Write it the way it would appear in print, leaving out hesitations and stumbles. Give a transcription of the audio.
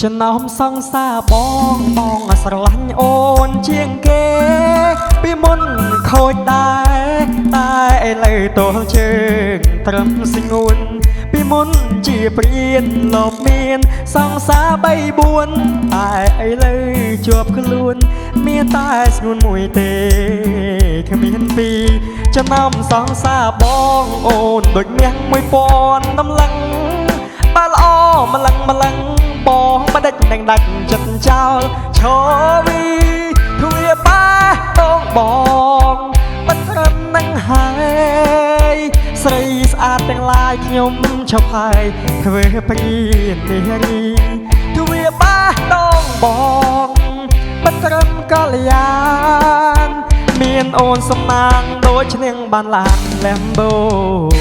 ចំណោមសង្សារបងស្រឡាញ់អូនជាងគេពីមុនខូចដែរតែឥឡូវទល់ជើងត្រឹមស្ងួនពីមុនជាព្រានលបមានសង្សារ3-4តែឥឡូវជាប់ខ្លួនមានតែស្ងួនមួយទេគ្មានពីរចំណោមសង្សារបងអូនដូចមាស1000តម្លឹងបើល្អម្លឹងបងបដិចនឹងដាច់ចិត្តចោលឈរវីទ្វាបាតងបងមិនត្រឹមនឹងហើយស្រីស្អាតទាំងឡាយខ្ញុំឈប់ហើយធ្វើព្រាននេះរីទ្វាបាតងបងមិនត្រឹមកល្យានមានអូនសំណាងដូចឈ្នះបានឡាន Lamborghini